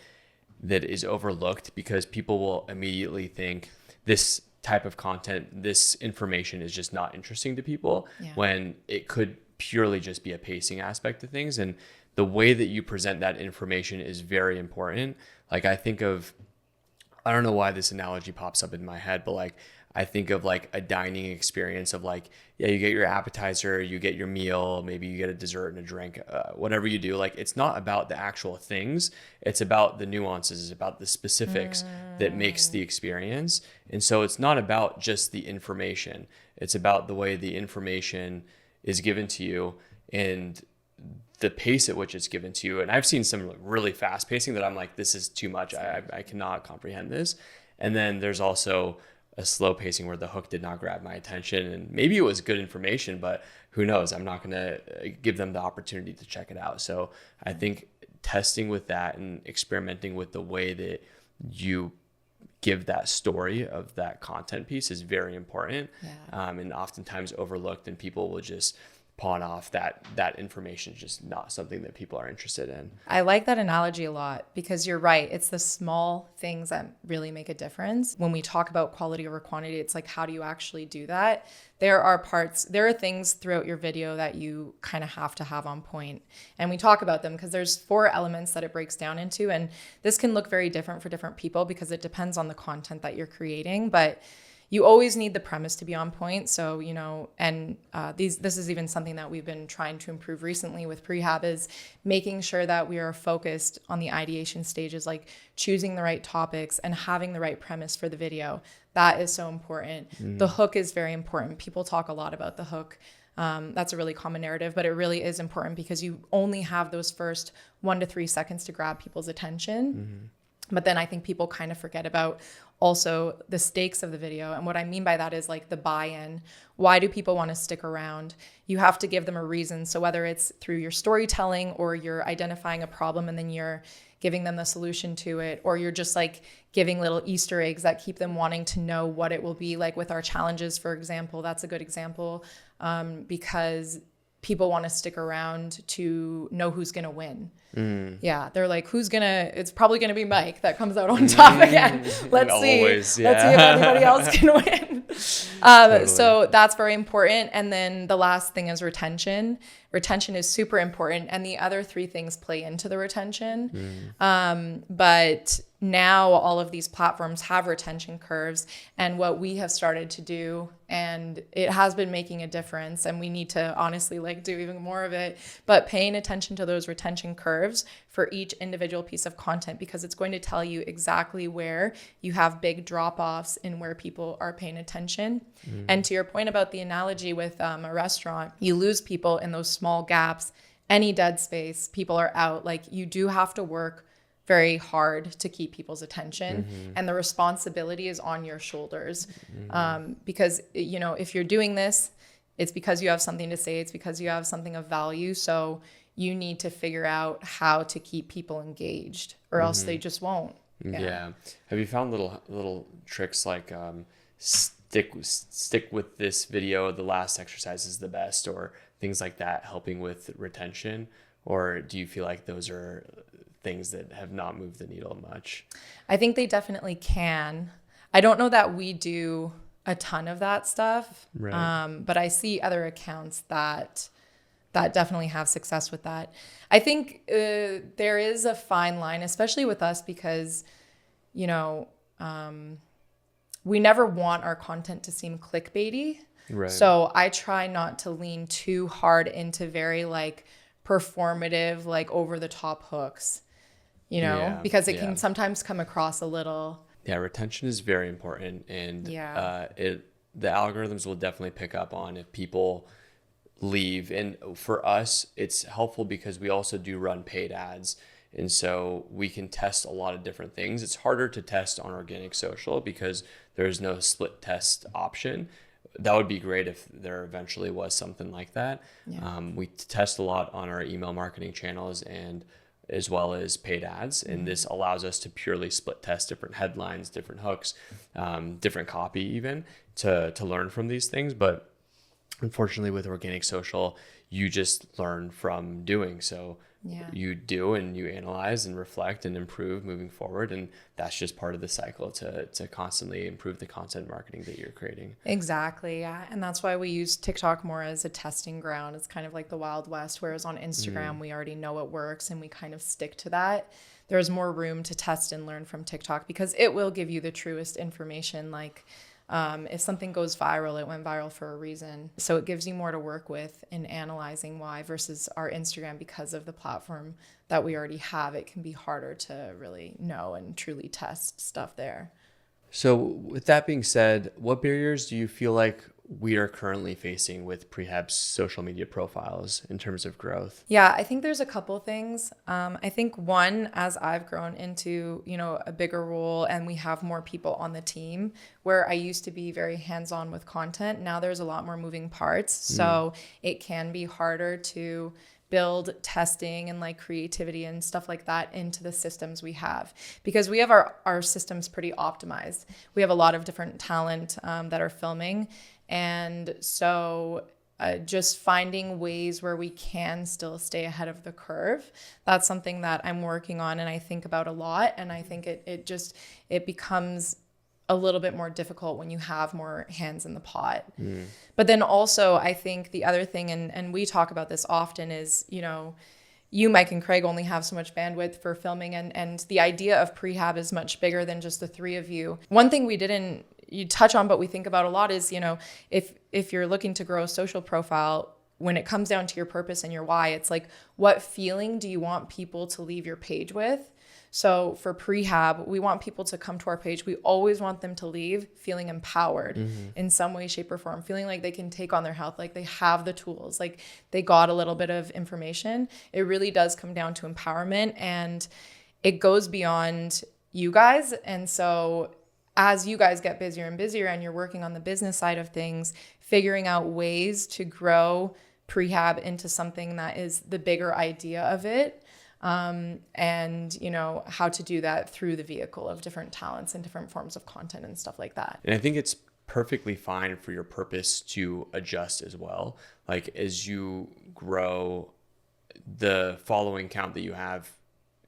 is overlooked, because people will immediately think this type of content, this information is just not interesting to people, when it could purely just be a pacing aspect of things. And the way that you present that information is very important. Like I don't know why this analogy pops up in my head, but like I think of like a dining experience of like, you get your appetizer, you get your meal, maybe you get a dessert and a drink, whatever you do. Like it's not about the actual things, it's about the nuances, it's about the specifics that makes the experience. And so it's not about just the information, it's about the way the information is given to you and the pace at which it's given to you. And I've seen some really fast pacing that I'm like, this is too much, I cannot comprehend this. And then there's also a slow pacing where the hook did not grab my attention, and maybe it was good information, but who knows? I'm not going to give them the opportunity to check it out. So I think testing with that and experimenting with the way that you give that story of that content piece is very important, and oftentimes overlooked, and people will just pawn off that information is just not something that people are interested in. I like that analogy a lot, because you're right. It's the small things that really make a difference. When we talk about quality over quantity, it's like, how do you actually do that? There are things throughout your video that you kind of have to have on point. And we talk about them because there's 4 elements that it breaks down into. And this can look very different for different people because it depends on the content that you're creating. But you always need the premise to be on point. So, you know, and this is even something that we've been trying to improve recently with Prehab, is making sure that we are focused on the ideation stages, like choosing the right topics and having the right premise for the video. That is so important. The hook is very important. People talk a lot about the hook. That's a really common narrative, but it really is important because you only have those first 1 to 3 seconds to grab people's attention. But then I think people kind of forget about also the stakes of the video. And what I mean by that is like the buy-in. Why do people want to stick around? You have to give them a reason. So whether it's through your storytelling or you're identifying a problem and then you're giving them the solution to it, or you're just like giving little Easter eggs that keep them wanting to know what it will be like with our challenges, for example. That's a good example, because people want to stick around to know who's going to win. Yeah, they're like, it's probably going to be Mike that comes out on top again. Let's see. Let's see if anybody else can win. Totally. So that's very important. And then the last thing is retention. Retention is super important. And the other 3 things play into the retention. But now all of these platforms have retention curves, and what we have started to do, and it has been making a difference, and we need to honestly like do even more of it, but paying attention to those retention curves for each individual piece of content, because it's going to tell you exactly where you have big drop-offs and where people are paying attention. And to your point about the analogy with a restaurant, you lose people in those small gaps. Any dead space, people are out. Like, you do have to work very hard to keep people's attention, and the responsibility is on your shoulders. Because, you know, if you're doing this, it's because you have something to say, it's because you have something of value. So you need to figure out how to keep people engaged, or else they just won't. Yeah. Have you found little tricks like stick with this video, the last exercise is the best, or things like that, helping with retention? Or do you feel like those are things that have not moved the needle much? I think they definitely can. I don't know that we do a ton of that stuff, right. But I see other accounts that that definitely have success with that. I think there is a fine line, especially with us, because, you know, we never want our content to seem clickbaity. Right. So I try not to lean too hard into very like performative, like over the top hooks, you know, Yeah, because it yeah. can sometimes come across a little. Yeah, retention is very important, and Yeah. the algorithms will definitely pick up on if people leave. And for us, it's helpful because we also do run paid ads, and so we can test a lot of different things. It's harder to test on organic social because there's no split test option. That would be great if there eventually was something like that. Yeah. We test a lot on our email marketing channels and as well as paid ads. And this allows us to purely split test different headlines, different hooks, different copy even to learn from these things. But unfortunately with organic social, you just learn from doing. So Yeah. you do and you analyze and reflect and improve moving forward. And that's just part of the cycle to constantly improve the content marketing that you're creating. Exactly. Yeah. And that's why we use TikTok more as a testing ground. It's kind of like the Wild West, whereas on Instagram, we already know it works and we kind of stick to that. There's more room to test and learn from TikTok because it will give you the truest information. Like, if something goes viral, it went viral for a reason. So it gives you more to work with in analyzing why versus our Instagram, because of the platform that we already have, it can be harder to really know and truly test stuff there. So with that being said, what barriers do you feel like we are currently facing with Prehab's social media profiles in terms of growth? Yeah, I think there's a couple things. I think one, as I've grown into, a bigger role and we have more people on the team, where I used to be very hands-on with content, now there's a lot more moving parts. So it can be harder to build testing and like creativity and stuff like that into the systems we have, because we have our systems pretty optimized. We have a lot of different talent that are filming. And so just finding ways where we can still stay ahead of the curve. That's something that I'm working on and I think about a lot. And I think it becomes a little bit more difficult when you have more hands in the pot. But then also I think the other thing, and we talk about this often, is, you, Mike, and Craig only have so much bandwidth for filming, and the idea of Prehab is much bigger than just the three of you. One thing you touch on, but we think about a lot is, if you're looking to grow a social profile, when it comes down to your purpose and your why, it's like, what feeling do you want people to leave your page with? So for Prehab, we want people to come to our page. We always want them to leave feeling empowered in some way, shape, or form, feeling like they can take on their health, like they have the tools, like they got a little bit of information. It really does come down to empowerment, and it goes beyond you guys. And so as you guys get busier and busier and you're working on the business side of things, figuring out ways to grow Prehab into something that is the bigger idea of it. And how to do that through the vehicle of different talents and different forms of content and stuff like that. And I think it's perfectly fine for your purpose to adjust as well. Like as you grow, the following count that you have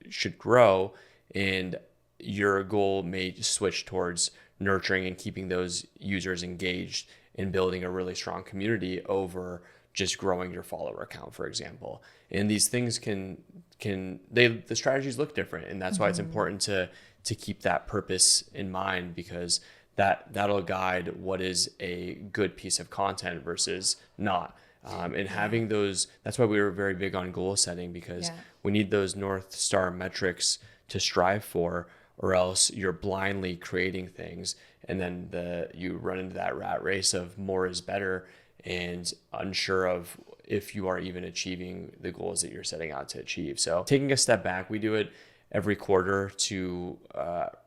should grow, and your goal may switch towards nurturing and keeping those users engaged and building a really strong community over just growing your follower count, for example. And these things the strategies look different, and that's why it's important to keep that purpose in mind, because that'll guide what is a good piece of content versus not. And having those, that's why we were very big on goal setting, because we need those North Star metrics to strive for, or else you're blindly creating things, and then you run into that rat race of more is better and unsure of if you are even achieving the goals that you're setting out to achieve. So taking a step back, we do it every quarter to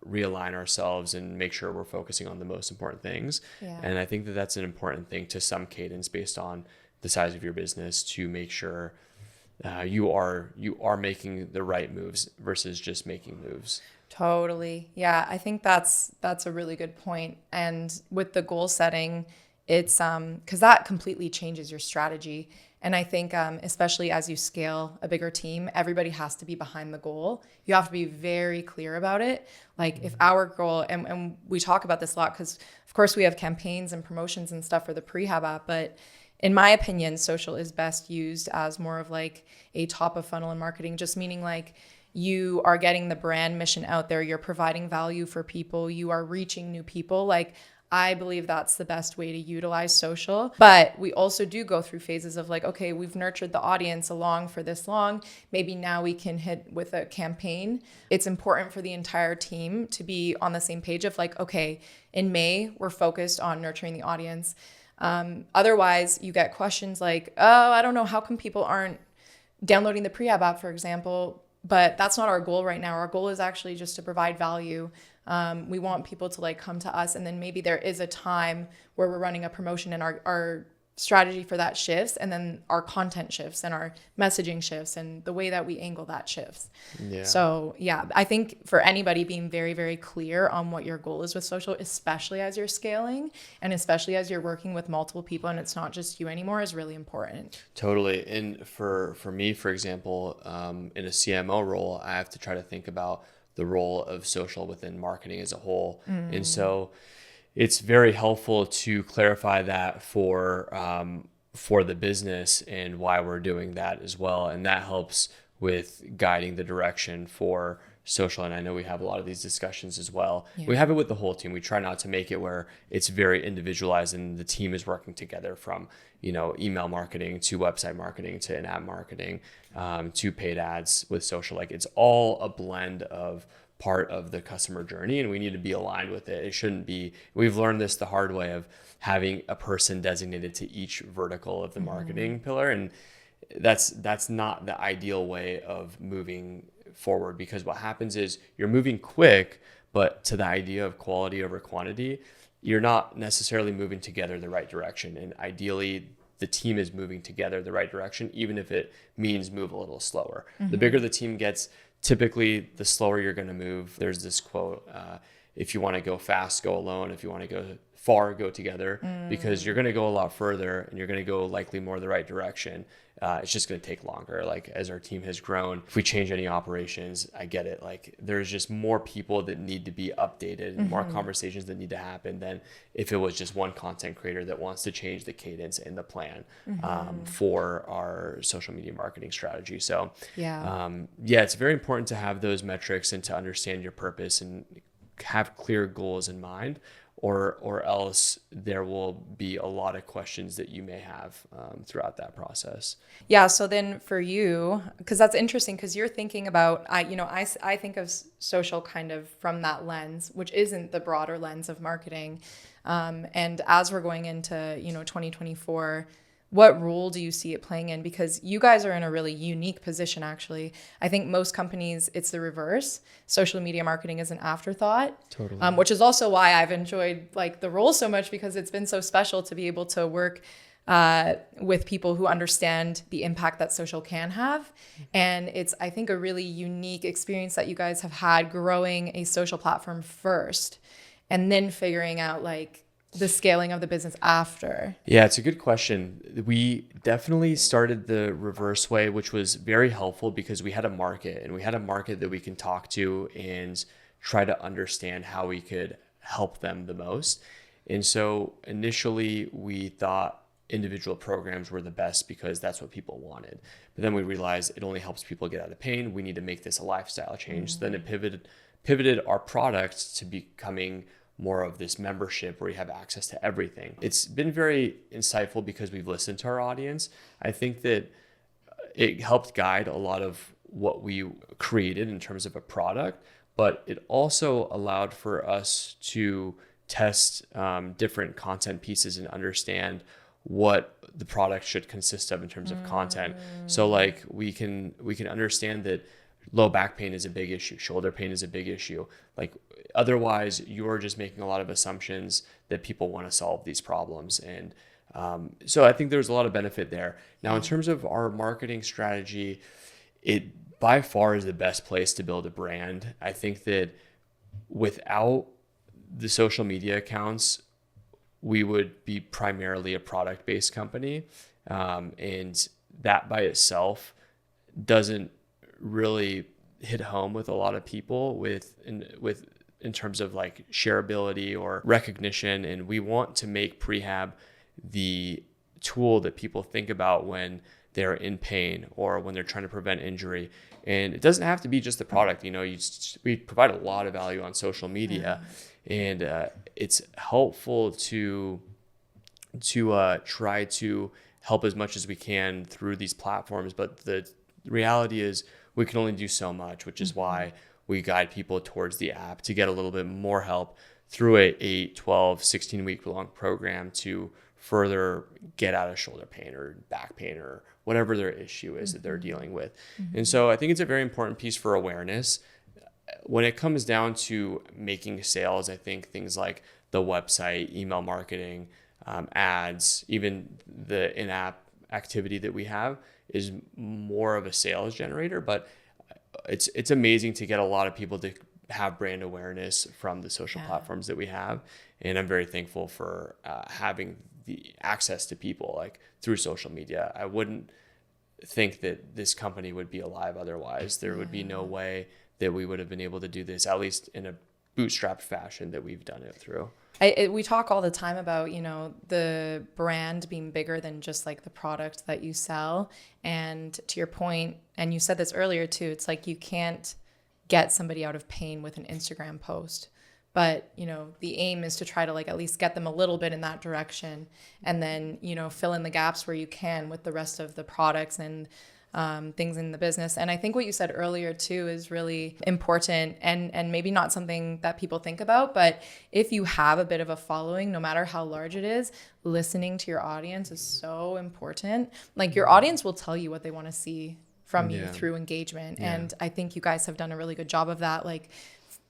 realign ourselves and make sure we're focusing on the most important things. And I think that that's an important thing to some cadence based on the size of your business, to make sure you are making the right moves versus just making moves. Totally. Yeah, I think that's a really good point. And with the goal setting, it's because that completely changes your strategy. And I think especially as you scale a bigger team, everybody has to be behind the goal. You have to be very clear about it. Like if our goal, and we talk about this a lot because of course we have campaigns and promotions and stuff for the Prehab app, but in my opinion, social is best used as more of like a top of funnel in marketing, just meaning like you are getting the brand mission out there, you're providing value for people, you are reaching new people. Like, I believe that's the best way to utilize social. But we also do go through phases of like, okay, we've nurtured the audience along for this long. Maybe now we can hit with a campaign. It's important for the entire team to be on the same page of like, okay, in May, we're focused on nurturing the audience. Otherwise, you get questions like, oh, I don't know, how come people aren't downloading the Prehab app, for example? But that's not our goal right now. Our goal is actually just to provide value. We want people to like come to us, and then maybe there is a time where we're running a promotion and our strategy for that shifts, and then our content shifts and our messaging shifts and the way that we angle that shifts. Yeah. So yeah, I think for anybody, being very, very clear on what your goal is with social, especially as you're scaling and especially as you're working with multiple people and it's not just you anymore, is really important. Totally. And for me, for example, in a CMO role, I have to try to think about the role of social within marketing as a whole. And so it's very helpful to clarify that for the business and why we're doing that as well. And that helps with guiding the direction for social. And I know we have a lot of these discussions as well. Yeah. We have it with the whole team. We try not to make it where it's very individualized and the team is working together, from, email marketing to website marketing to in-app marketing, to paid ads with social. Like, it's all a blend of part of the customer journey, and we need to be aligned with it. It shouldn't be, we've learned this the hard way, of having a person designated to each vertical of the marketing pillar. And that's not the ideal way of moving forward, because what happens is you're moving quick, but to the idea of quality over quantity, you're not necessarily moving together the right direction. And ideally, the team is moving together the right direction, even if it means move a little slower. The bigger the team gets, typically the slower you're going to move. There's this quote, if you want to go fast, go alone. If you want to go far, go together, because you're going to go a lot further and you're going to go likely more the right direction. It's just going to take longer. Like, as our team has grown, if we change any operations, I get it. Like, there's just more people that need to be updated and more conversations that need to happen than if it was just one content creator that wants to change the cadence and the plan for our social media marketing strategy. So it's very important to have those metrics and to understand your purpose and have clear goals in mind, or else there will be a lot of questions that you may have throughout that process. Yeah. So then for you, because that's interesting, because you're thinking about, I think of social kind of from that lens, which isn't the broader lens of marketing. And as we're going into, 2024, what role do you see it playing in? Because you guys are in a really unique position, actually. I think most companies, it's the reverse. Social media marketing is an afterthought. Totally. Which is also why I've enjoyed like the role so much, because it's been so special to be able to work with people who understand the impact that social can have. And it's, I think, a really unique experience that you guys have had growing a social platform first and then figuring out like the scaling of the business after. Yeah, it's a good question. We definitely started the reverse way, which was very helpful because we had a market that we can talk to and try to understand how we could help them the most. And so initially we thought individual programs were the best because that's what people wanted. But then we realized it only helps people get out of pain. We need to make this a lifestyle change. So then it pivoted our product to becoming more of this membership where you have access to everything. It's been very insightful because we've listened to our audience. I think that it helped guide a lot of what we created in terms of a product, but it also allowed for us to test different content pieces and understand what the product should consist of in terms of content. So like we can understand that low back pain is a big issue, shoulder pain is a big issue. Like otherwise you're just making a lot of assumptions that people want to solve these problems. And so I think there's a lot of benefit there. Now, in terms of our marketing strategy, it by far is the best place to build a brand. I think that without the social media accounts, we would be primarily a product-based company. And that by itself doesn't really hit home with a lot of people in terms of like shareability or recognition. And we want to make Prehab the tool that people think about when they're in pain or when they're trying to prevent injury. And it doesn't have to be just the product. We provide a lot of value on social media, and it's helpful to try to help as much as we can through these platforms. But the reality is we can only do so much, which is why we guide people towards the app to get a little bit more help through a 8, 12, 16 week long program to further get out of shoulder pain or back pain or whatever their issue is that they're dealing with. And so I think it's a very important piece for awareness. When it comes down to making sales, I think things like the website, email marketing, ads, even the in-app activity that we have is more of a sales generator, but it's amazing to get a lot of people to have brand awareness from the social platforms that we have. And I'm very thankful for having the access to people like through social media. I wouldn't think that this company would be alive otherwise. There would be no way that we would have been able to do this, at least in a bootstrapped fashion that we've done it through. We talk all the time about, the brand being bigger than just like the product that you sell. And to your point, and you said this earlier too, it's like you can't get somebody out of pain with an Instagram post. But, the aim is to try to like at least get them a little bit in that direction, and then, fill in the gaps where you can with the rest of the products and things in the business. And I think what you said earlier too is really important, and maybe not something that people think about, but if you have a bit of a following, no matter how large it is, listening to your audience is so important. Like your audience will tell you what they want to see from you through engagement. And I think you guys have done a really good job of that. Like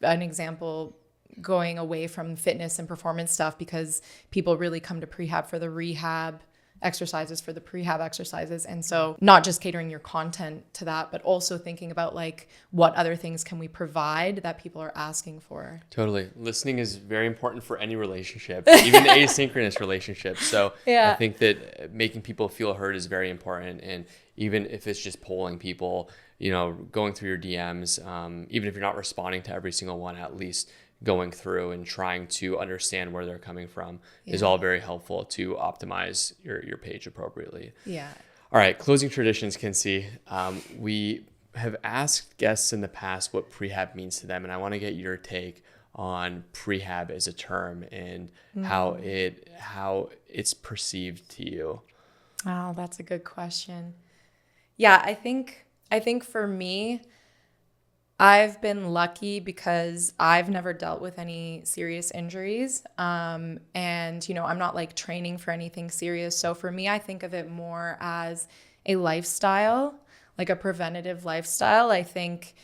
an example, going away from fitness and performance stuff, because people really come to Prehab for the rehab exercises, for the prehab exercises. And so not just catering your content to that, but also thinking about like what other things can we provide that people are asking for. Totally. Listening is very important for any relationship, even asynchronous relationships. So I think that making people feel heard is very important. And even if it's just polling people, going through your DMs, even if you're not responding to every single one, at least going through and trying to understand where they're coming from is all very helpful to optimize your page appropriately. Yeah. All right. Closing traditions, Kinsey. We have asked guests in the past what prehab means to them, and I want to get your take on prehab as a term and how it's perceived to you. Oh, that's a good question. Yeah, I think for me, I've been lucky because I've never dealt with any serious injuries. And, I'm not like training for anything serious. So for me, I think of it more as a lifestyle, like a preventative lifestyle. I think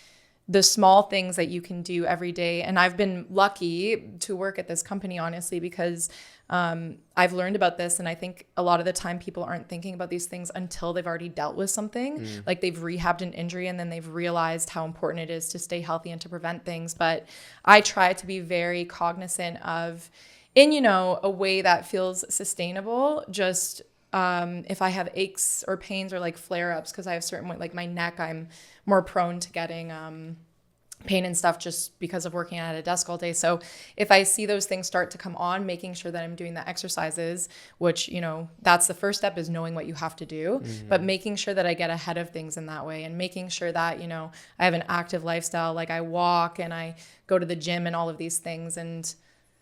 the small things that you can do every day. And I've been lucky to work at this company, honestly, because I've learned about this. And I think a lot of the time people aren't thinking about these things until they've already dealt with something. Like they've rehabbed an injury and then they've realized how important it is to stay healthy and to prevent things. But I try to be very cognizant of, in, a way that feels sustainable, just if I have aches or pains or like flare-ups, because I have certain, like my neck, I'm more prone to getting pain and stuff just because of working at a desk all day. So if I see those things start to come on, making sure that I'm doing the exercises, which, that's the first step, is knowing what you have to do, but making sure that I get ahead of things in that way, and making sure that, I have an active lifestyle, like I walk and I go to the gym and all of these things. And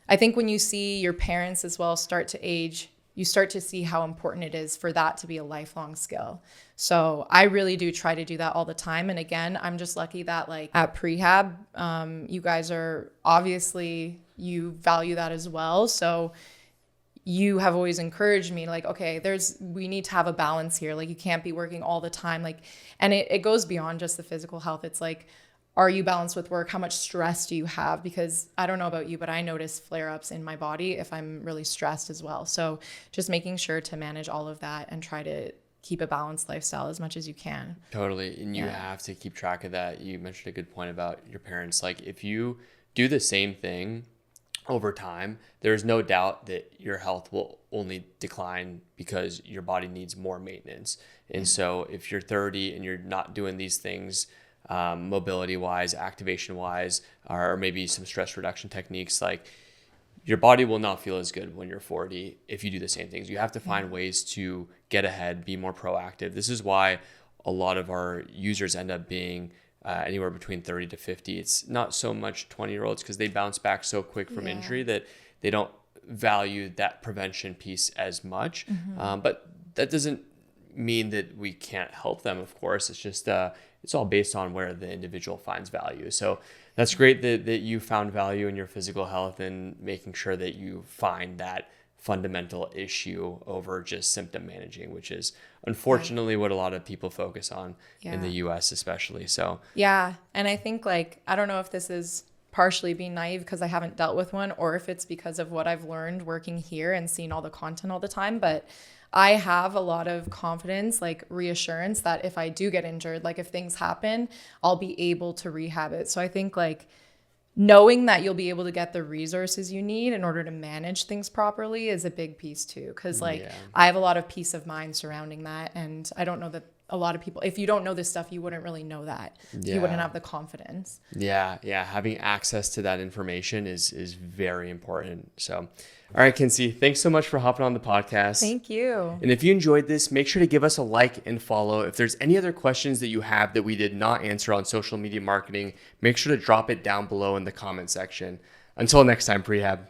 I think when you see your parents as well start to age, you start to see how important it is for that to be a lifelong skill. So I really do try to do that all the time. And again, I'm just lucky that like at Prehab, you guys are obviously, you value that as well. So you have always encouraged me like, okay, we need to have a balance here. Like you can't be working all the time. Like, and it goes beyond just the physical health. It's like, are you balanced with work? How much stress do you have? Because I don't know about you, but I notice flare-ups in my body if I'm really stressed as well. So just making sure to manage all of that and try to keep a balanced lifestyle as much as you can. Totally. And you have to keep track of that. You mentioned a good point about your parents. Like if you do the same thing over time, there's no doubt that your health will only decline because your body needs more maintenance. And so if you're 30 and you're not doing these things, mobility wise, activation wise, or maybe some stress reduction techniques, like your body will not feel as good when you're 40 if you do the same things. You have to find ways to get ahead, be more proactive. This is why a lot of our users end up being anywhere between 30 to 50. It's not so much 20-year-olds because they bounce back so quick from injury that they don't value that prevention piece as much. But that doesn't mean that we can't help them, of course. It's just it's all based on where the individual finds value. So that's great that you found value in your physical health and making sure that you find that fundamental issue over just symptom managing, which is unfortunately what a lot of people focus on in the US especially. So yeah, and I think like, I don't know if this is partially being naive because I haven't dealt with one, or if it's because of what I've learned working here and seeing all the content all the time, but I have a lot of confidence, like reassurance that if I do get injured, like if things happen, I'll be able to rehab it. So I think like knowing that you'll be able to get the resources you need in order to manage things properly is a big piece too. Cause like I have a lot of peace of mind surrounding that. And I don't know that a lot of people, if you don't know this stuff, you wouldn't really know that. You wouldn't have the confidence. Yeah. Having access to that information is very important. So, all right, Kinsey, thanks so much for hopping on the podcast. Thank you. And if you enjoyed this, make sure to give us a like and follow. If there's any other questions that you have that we did not answer on social media marketing, make sure to drop it down below in the comment section. Until next time, Prehab.